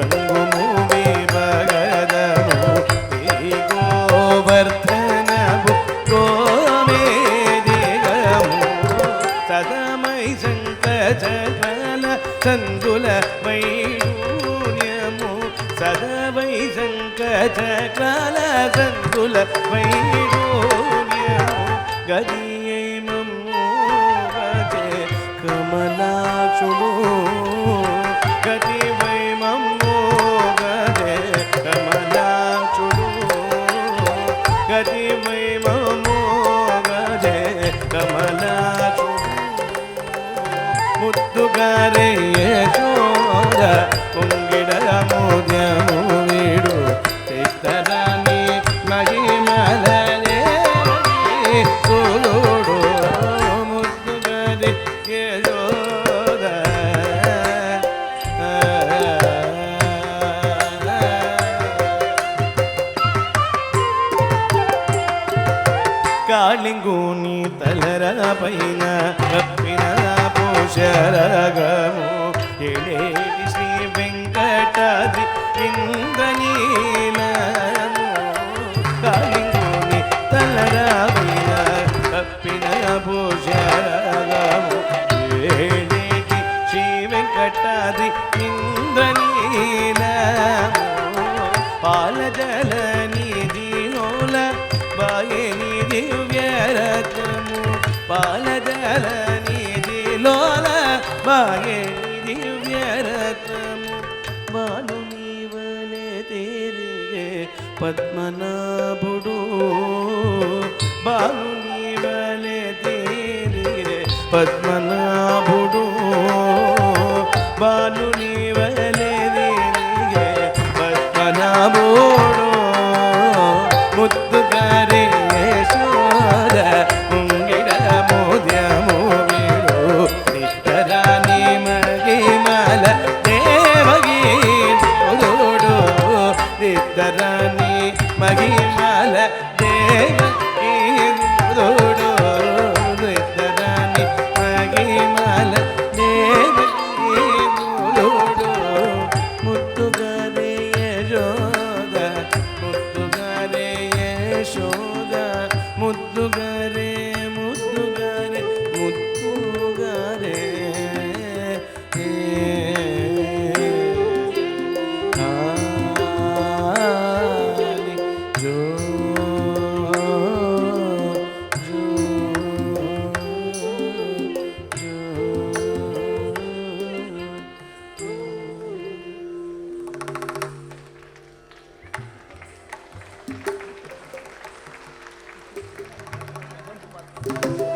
ರಂಗು movie ಭಗದನು ಗೋವರ್ಧನವು ಗೋಮೇದಿಗಮು ಸದಮೈ ಸಂಕಚಲ ಸಂದುಲ ವೈಡೂರ್ಯము సదవై సంకచల సందుల వైడూర్యము గదియై మమ్ము గజే కమలాక్షుడు గదివై మమ్ము గజే కమలాక్షుడు గదివై మమ్ము గజే కమలాక్షుడు ముద్దుగారే యశోద కుంగిడ మోద్యము వీడు చిత్తరాని మహిమలనే తోడు ముద్దుగారే యశోద కాళింగుని తలర పైన కప్పిన పోషరగము ఎడేటి శ్రీ వెంకటాద్రి ఇంద్రనీలము కాళింగుని తలర పైన కప్పిన పోషరగము ఎడేటి శ్రీ వెంకటాద్రి ఇంద్రనీలము పాలజల నిధిలోల బాయని దివ్యరత్నము పాలజల నిధిలోల బాయని దివ్యరత్నము బాలు నీవలే తిరిగే పద్మనాభుడు బాలు నీవలే తిరిగే పద్మనాభుడు బాలు నీవలే తిరిగే పద్మనాభుడు ముద్దుగారే యశోద ముంగిడ మోద్యము వీడు నిత్తరాని మహిమల దేవగీ తోడు నిత్తరాని మహిమల దేవగీ తోడు నిత్తరాని మహిమల దేవగీ తోడు ముద్దుగారే యశోద ముద్దుగారే యశోద ముద్దుగారే ముద్దుగారే ముద్దుగారే ఆలి జో జో జో Thank you.